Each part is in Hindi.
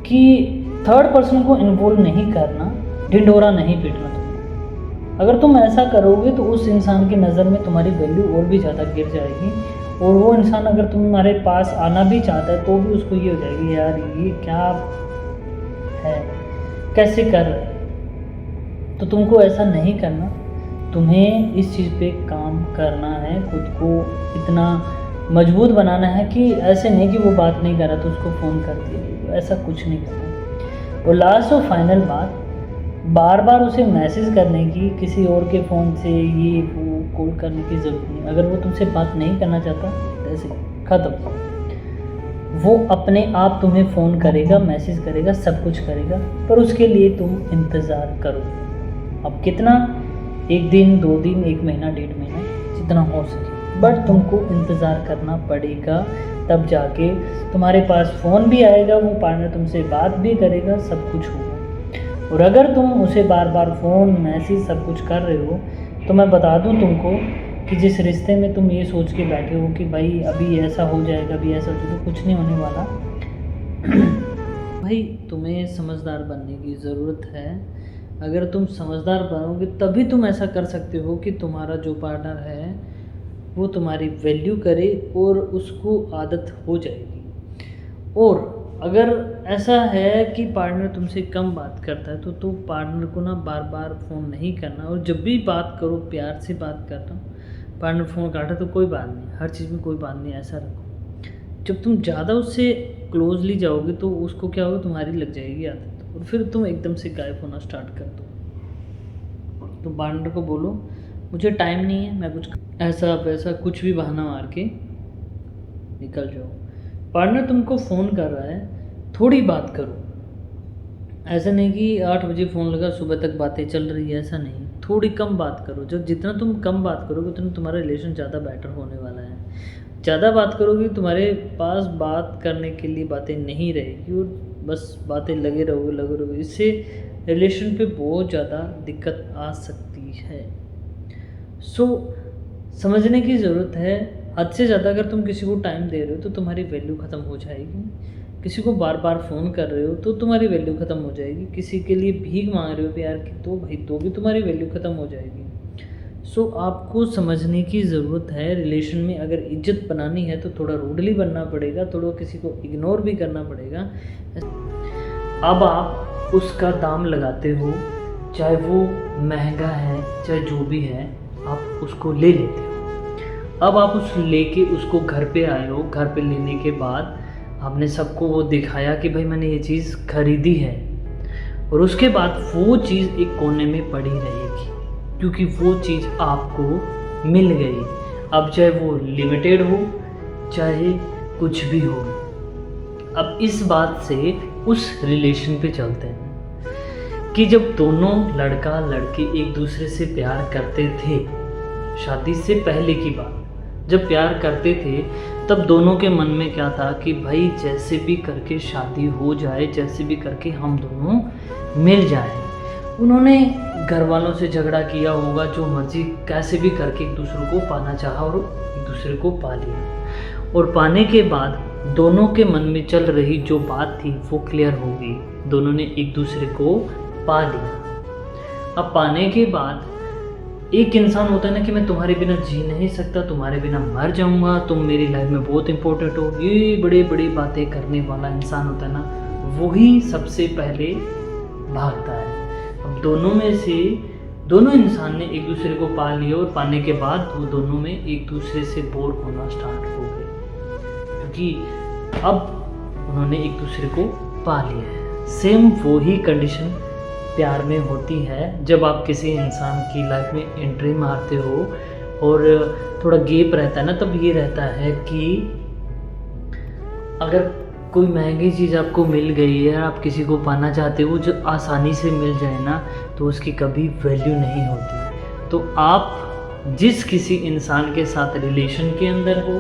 कि थर्ड पर्सन को इन्वॉल्व नहीं करना, ढिंढोरा नहीं पीटना तुमको। अगर तुम ऐसा करोगे तो उस इंसान की नज़र में तुम्हारी वैल्यू और भी ज़्यादा गिर जाएगी, और वो इंसान अगर तुम्हारे पास आना भी चाहता है तो भी उसको ये हो जाएगी, यार ये क्या है, कैसे कर रहे हैं। तो तुमको ऐसा नहीं करना, तुम्हें इस चीज़ पे काम करना है, खुद को इतना मजबूत बनाना है कि ऐसे नहीं कि वो बात नहीं कर रहा तो उसको फ़ोन कर दिया, ऐसा कुछ नहीं करना। और लास्ट और फाइनल बात, बार बार उसे मैसेज करने की, किसी और के फ़ोन से ये वो कॉल करने की ज़रूरत नहीं। अगर वो तुमसे बात नहीं करना चाहता ऐसे ख़त्म, वो अपने आप तुम्हें फ़ोन करेगा, मैसेज करेगा, सब कुछ करेगा, पर उसके लिए तुम इंतज़ार करो। अब कितना, 1 दिन 2 दिन 1 महीना 1.5 महीना, जितना हो सके, बट तुमको इंतज़ार करना पड़ेगा, तब जाके तुम्हारे पास फ़ोन भी आएगा, वो पार्टनर तुमसे बात भी करेगा, सब कुछ होगा। और अगर तुम उसे बार बार फ़ोन मैसेज सब कुछ कर रहे हो तो मैं बता दूं तुमको कि जिस रिश्ते में तुम ये सोच के बैठे हो कि भाई अभी ऐसा हो जाएगा, अभी ऐसा हो जाएगा, तो कुछ नहीं होने वाला। भाई तुम्हें समझदार बनने की ज़रूरत है। अगर तुम समझदार बनोगे तभी तुम ऐसा कर सकते हो कि तुम्हारा जो पार्टनर है वो तुम्हारी वैल्यू करे और उसको आदत हो जाएगी। और अगर ऐसा है कि पार्टनर तुमसे कम बात करता है तो पार्टनर को ना बार बार फ़ोन नहीं करना, और जब भी बात करो प्यार से बात करना। पार्टनर फ़ोन काटा तो कोई बात नहीं, हर चीज़ में कोई बात नहीं, ऐसा रखो। जब तुम ज़्यादा उससे क्लोजली जाओगे तो उसको क्या होगा, तुम्हारी लग जाएगी आदत, और फिर तुम एकदम से गायब होना स्टार्ट कर दो। तो पार्टनर को बोलो मुझे टाइम नहीं है, मैं कुछ ऐसा वैसा कुछ भी बहाना मार के निकल जाओ। पार्टनर तुमको फ़ोन कर रहा है, थोड़ी बात करो। ऐसा नहीं कि 8 बजे फ़ोन लगा सुबह तक बातें चल रही है, ऐसा नहीं, थोड़ी कम बात करो। जब जितना तुम कम बात करोगे उतना तुम्हारा रिलेशन ज़्यादा बेटर होने वाला है। ज़्यादा बात करोगे तुम्हारे पास बात करने के लिए बातें नहीं रहेगी, और बस बातें लगे रहोगे। इससे रिलेशन पे बहुत ज़्यादा दिक्कत आ सकती है। सो समझने की ज़रूरत है। हद से ज़्यादा अगर तुम किसी को टाइम दे रहे हो तो तुम्हारी वैल्यू ख़त्म हो जाएगी। किसी को बार बार फ़ोन कर रहे हो तो तुम्हारी वैल्यू ख़त्म हो जाएगी। किसी के लिए भीख मांग रहे हो प्यार की तो भाई तो भी तुम्हारी वैल्यू ख़त्म हो जाएगी। सो आपको समझने की ज़रूरत है, रिलेशन में अगर इज्जत बनानी है तो थोड़ा रूडली बनना पड़ेगा, थोड़ा किसी को इग्नोर भी करना पड़ेगा। अब आप उसका दाम लगाते हो, चाहे वो महंगा है चाहे जो भी है, आप उसको ले लेते हो। अब आप लेके उसको घर पे आए हो, घर पे लेने के बाद आपने सबको वो दिखाया कि भाई मैंने ये चीज़ खरीदी है, और उसके बाद वो चीज़ एक कोने में पड़ी रहेगी क्योंकि वो चीज़ आपको मिल गई। अब चाहे वो लिमिटेड हो चाहे कुछ भी हो। अब इस बात से उस रिलेशन पे चलते हैं कि जब दोनों लड़का लड़की एक दूसरे से प्यार करते थे, शादी से पहले की बात, जब प्यार करते थे तब दोनों के मन में क्या था कि भाई जैसे भी करके शादी हो जाए, जैसे भी करके हम दोनों मिल जाएं। उन्होंने घर वालों से झगड़ा किया होगा, जो मर्जी कैसे भी करके एक दूसरे को पाना चाहा और एक दूसरे को पा लिया। और पाने के बाद दोनों के मन में चल रही जो बात थी वो क्लियर हो गई, दोनों ने एक दूसरे को पा लिया। अब पाने के बाद एक इंसान होता है ना कि मैं तुम्हारे बिना जी नहीं सकता, तुम्हारे बिना मर जाऊंगा, तुम मेरी लाइफ में बहुत इंपॉर्टेंट हो, ये बड़ी बड़ी बातें करने वाला इंसान होता है ना, वही सबसे पहले भागता है। अब दोनों में से दोनों इंसान ने एक दूसरे को पा लिया, और पाने के बाद वो दोनों में एक दूसरे से बोर होना स्टार्ट हो गए क्योंकि अब उन्होंने एक दूसरे को पा लिया है। सेम वही कंडीशन प्यार में होती है। जब आप किसी इंसान की लाइफ में एंट्री मारते हो और थोड़ा गैप रहता है ना, तब ये रहता है कि अगर कोई महंगी चीज़ आपको मिल गई है, आप किसी को पाना चाहते हो, जो आसानी से मिल जाए ना, तो उसकी कभी वैल्यू नहीं होती। तो आप जिस किसी इंसान के साथ रिलेशन के अंदर हो,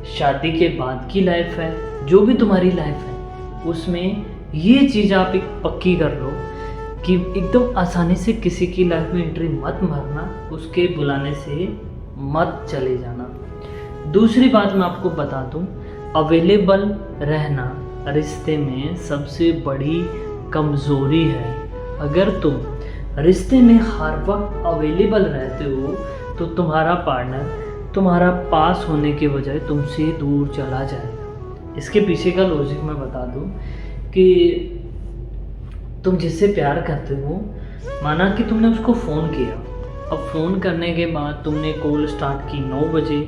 शादी के बाद की लाइफ है, जो भी तुम्हारी लाइफ है, उसमें ये चीज़ आप एक पक्की कर लो कि एकदम आसानी से किसी की लाइफ में एंट्री मत मारना, उसके बुलाने से मत चले जाना। दूसरी बात मैं आपको बता दूं, अवेलेबल रहना रिश्ते में सबसे बड़ी कमज़ोरी है। अगर तुम रिश्ते में हर वक्त अवेलेबल रहते हो तो तुम्हारा पार्टनर तुम्हारा पास होने के बजाय तुमसे दूर चला जाएगा। इसके पीछे का लॉजिक मैं बता दूं कि तुम जिससे प्यार करते हो, माना कि तुमने उसको फ़ोन किया, अब फ़ोन करने के बाद तुमने कॉल स्टार्ट की 9 बजे,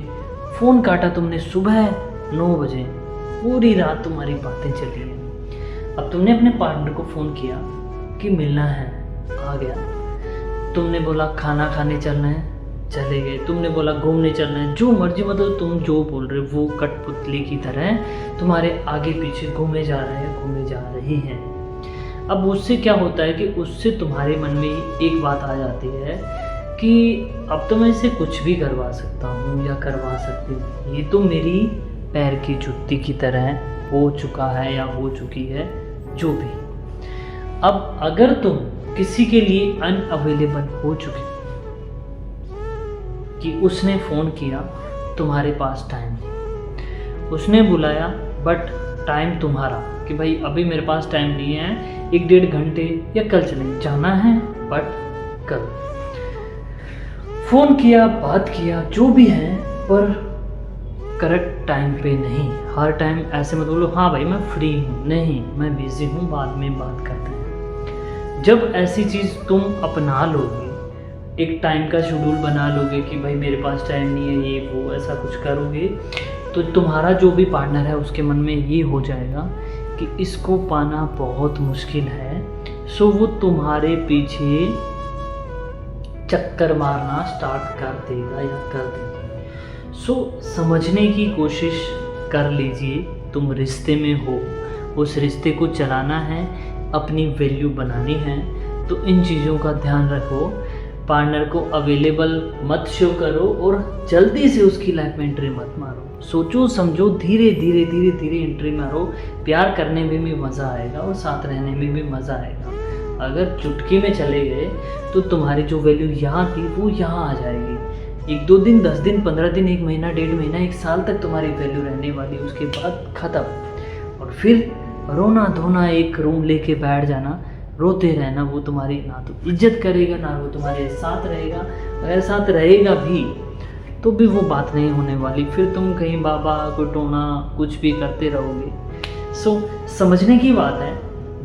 फ़ोन काटा तुमने सुबह 9 बजे, पूरी रात तुम्हारी बातें चली हैं। अब तुमने अपने पार्टनर को फ़ोन किया कि मिलना है, आ गया। तुमने बोला खाना खाने चलना है, चले गए। तुमने बोला घूमने चलना है, जो मर्जी, मतलब तुम जो बोल रहे हो वो कठपुतली की तरह तुम्हारे आगे पीछे घूमे जा रहे हैं, घूमे जा रही हैं। अब उससे क्या होता है कि उससे तुम्हारे मन में एक बात आ जाती है कि अब तो मैं इसे कुछ भी करवा सकता हूँ या करवा सकती हूँ, ये तो मेरी पैर की जुत्ती की तरह हो चुका है या हो चुकी है, जो भी। अब अगर तुम किसी के लिए अनअवेलेबल हो चुके कि उसने फ़ोन किया, तुम्हारे पास टाइम नहीं, उसने बुलाया बट टाइम तुम्हारा कि भाई अभी मेरे पास टाइम नहीं है, 1-1.5 घंटे या कल चलेंगे, जाना है बट कल। फ़ोन किया, बात किया, जो भी है, पर करेक्ट टाइम पे नहीं। हर टाइम ऐसे मत बोलो हाँ भाई मैं फ्री हूँ, नहीं मैं बिज़ी हूँ, बाद में बात करते हैं। जब ऐसी चीज़ तुम अपना लोगे, एक टाइम का शेड्यूल बना लोगे कि भाई मेरे पास टाइम नहीं है, ये वो ऐसा कुछ करोगे, तो तुम्हारा जो भी पार्टनर है उसके मन में ये हो जाएगा कि इसको पाना बहुत मुश्किल है। सो वो तुम्हारे पीछे चक्कर मारना स्टार्ट कर देगा या कर देगी। सो समझने की कोशिश कर लीजिए, तुम रिश्ते में हो, उस रिश्ते को चलाना है, अपनी वैल्यू बनानी है, तो इन चीज़ों का ध्यान रखो। पार्टनर को अवेलेबल मत शो करो और जल्दी से उसकी लाइफ में एंट्री मत मारो। सोचो समझो, धीरे धीरे धीरे धीरे एंट्री मारो। प्यार करने में भी मज़ा आएगा और साथ रहने में भी मज़ा आएगा। अगर चुटकी में चले गए तो तुम्हारी जो वैल्यू यहाँ थी वो यहाँ आ जाएगी। 1-2 दिन, 10 दिन, 15 दिन, 1 महीना, 1.5 महीना, 1 साल तक तुम्हारी वैल्यू रहने वाली, उसके बाद ख़त्म। और फिर रोना धोना, एक रूम लेके बैठ जाना, रोते रहना, वो तुम्हारी ना तो इज्जत करेगा ना वो तुम्हारे साथ रहेगा। अगर साथ रहेगा भी तो भी वो बात नहीं होने वाली, फिर तुम कहीं बाबा को टोना कुछ भी करते रहोगे। सो समझने की बात है,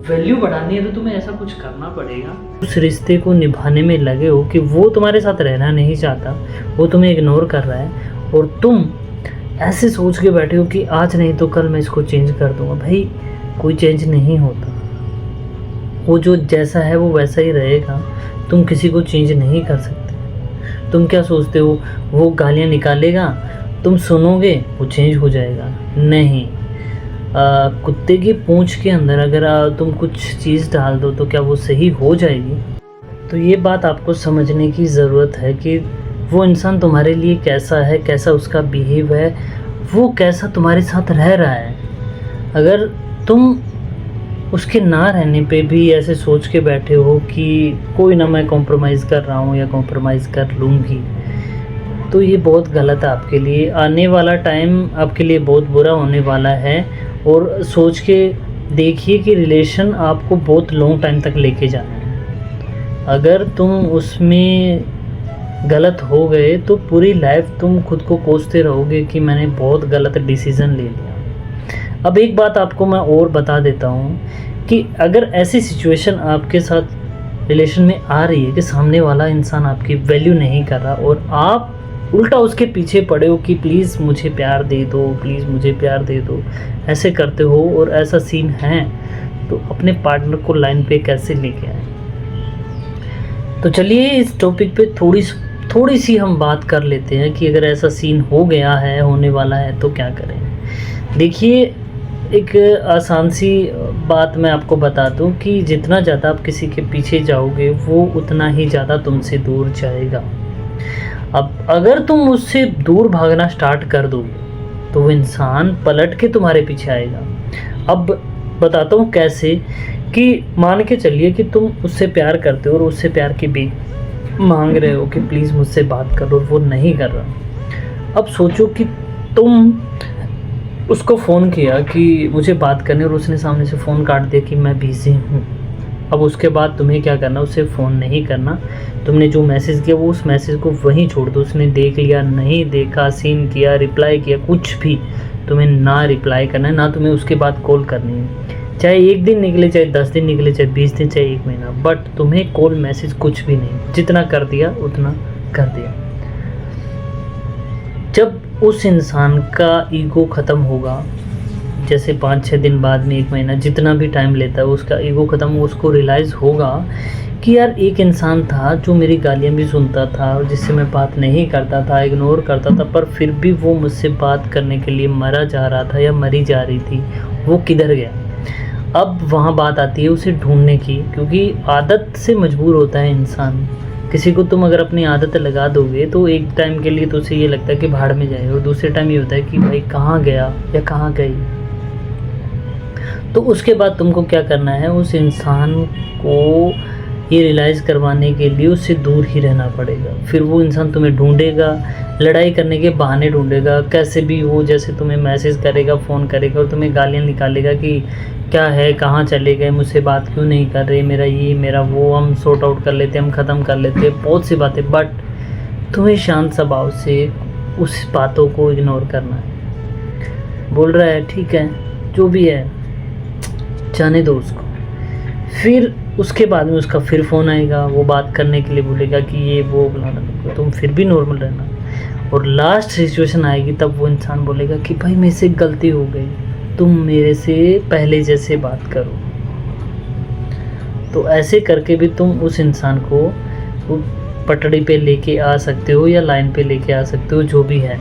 वैल्यू बढ़ानी है तो तुम्हें ऐसा कुछ करना पड़ेगा। उस रिश्ते को निभाने में लगे हो कि वो तुम्हारे साथ रहना नहीं चाहता, वो तुम्हें इग्नोर कर रहा है और तुम ऐसे सोच के बैठे हो कि आज नहीं तो कल मैं इसको चेंज कर दूंगा। भाई कोई चेंज नहीं होता, वो जो जैसा है वो वैसा ही रहेगा। तुम किसी को चेंज नहीं कर सकते। तुम क्या सोचते हो वो गालियाँ निकालेगा, तुम सुनोगे, वो चेंज हो जाएगा? नहीं। कुत्ते की पूंछ के अंदर अगर तुम कुछ चीज़ डाल दो तो क्या वो सही हो जाएगी? तो ये बात आपको समझने की ज़रूरत है कि वो इंसान तुम्हारे लिए कैसा है, कैसा उसका बिहेव है, वो कैसा तुम्हारे साथ रह रहा है। अगर तुम उसके ना रहने पे भी ऐसे सोच के बैठे हो कि कोई ना, मैं कॉम्प्रोमाइज़ कर रहा हूँ या कॉम्प्रोमाइज़ कर लूँगी, तो ये बहुत गलत है आपके लिए। आने वाला टाइम आपके लिए बहुत बुरा होने वाला है। और सोच के देखिए कि रिलेशन आपको बहुत लॉन्ग टाइम तक लेके जाना है। अगर तुम उसमें गलत हो गए तो पूरी लाइफ तुम खुद को कोसते रहोगे कि मैंने बहुत गलत डिसीज़न ले लिया। अब एक बात आपको मैं और बता देता हूँ कि अगर ऐसी सिचुएशन आपके साथ रिलेशन में आ रही है कि सामने वाला इंसान आपकी वैल्यू नहीं कर रहा और आप उल्टा उसके पीछे पड़े हो कि प्लीज़ मुझे प्यार दे दो, प्लीज़ मुझे प्यार दे दो, ऐसे करते हो और ऐसा सीन है, तो अपने पार्टनर को लाइन पे कैसे लेके आए? तो चलिए इस टॉपिक पे थोड़ी सी हम बात कर लेते हैं कि अगर ऐसा सीन हो गया है, होने वाला है, तो क्या करें। देखिए, एक आसान सी बात मैं आपको बता दूं कि जितना ज़्यादा आप किसी के पीछे जाओगे वो उतना ही ज़्यादा तुमसे दूर जाएगा। अब अगर तुम उससे दूर भागना स्टार्ट कर दोगे तो वो इंसान पलट के तुम्हारे पीछे आएगा। अब बताता हूँ कैसे, कि मान के चलिए कि तुम उससे प्यार करते हो और उससे प्यार की भीख मांग रहे हो कि प्लीज़ मुझसे बात करो, वो नहीं कर रहा। अब सोचो कि तुम उसको फ़ोन किया कि मुझे बात करनी, और उसने सामने से फ़ोन काट दिया कि मैं बिज़ी हूँ। अब उसके बाद तुम्हें क्या करना, उसे फ़ोन नहीं करना। तुमने जो मैसेज किया वो उस मैसेज को वहीं छोड़ दो। उसने देख लिया, नहीं देखा, सीन किया, रिप्लाई किया, कुछ भी, तुम्हें ना रिप्लाई करना है, ना तुम्हें उसके बाद कॉल करनी है। चाहे 1 दिन निकले, चाहे 10 दिन निकले, चाहे 20 दिन, चाहे 1 महीना, बट तुम्हें कॉल मैसेज कुछ भी नहीं। जितना कर दिया उतना कर दिया। जब उस इंसान का ईगो ख़त्म होगा, जैसे 5-6 दिन बाद में, 1 महीना, जितना भी टाइम लेता है, उसका ईगो ख़त्म हो, उसको रियलाइज़ होगा कि यार एक इंसान था जो मेरी गालियाँ भी सुनता था और जिससे मैं बात नहीं करता था, इग्नोर करता था, पर फिर भी वो मुझसे बात करने के लिए मरा जा रहा था या मरी जा रही थी, वो किधर गया। अब वहाँ बात आती है उसे ढूंढने की, क्योंकि आदत से मजबूर होता है इंसान। किसी को तुम अगर अपनी आदत लगा दोगे तो एक टाइम के लिए तो उसे ये लगता है कि भाड़ में जाए, और दूसरे टाइम ये होता है कि भाई कहाँ गया या कहाँ गई। तो उसके बाद तुमको क्या करना है, उस इंसान को ये रियलाइज़ करवाने के लिए उससे दूर ही रहना पड़ेगा। फिर वो इंसान तुम्हें ढूंढेगा, लड़ाई करने के बहाने ढूंढेगा, कैसे भी वो, जैसे तुम्हें मैसेज करेगा, फ़ोन करेगा और तुम्हें गालियाँ निकालेगा कि क्या है, कहाँ चले गए, मुझसे बात क्यों नहीं कर रहे, मेरा ये मेरा वो, हम सॉर्ट आउट कर लेते, हम ख़त्म कर लेते, बहुत सी बातें। बट तुम्हें शांत स्वभाव से उस बातों को इग्नोर करना है। बोल रहा है ठीक है, जो भी है जाने दो उसको। फिर उसके बाद में उसका फिर फ़ोन आएगा, वो बात करने के लिए बोलेगा कि ये वो बुलाना, तुम फिर भी नॉर्मल रहना। और लास्ट सिचुएशन आएगी तब वो इंसान बोलेगा कि भाई मेरे से गलती हो गई, तुम मेरे से पहले जैसे बात करो। तो ऐसे करके भी तुम उस इंसान को पटड़ी पे लेके आ सकते हो या लाइन पे लेके आ सकते हो, जो भी है।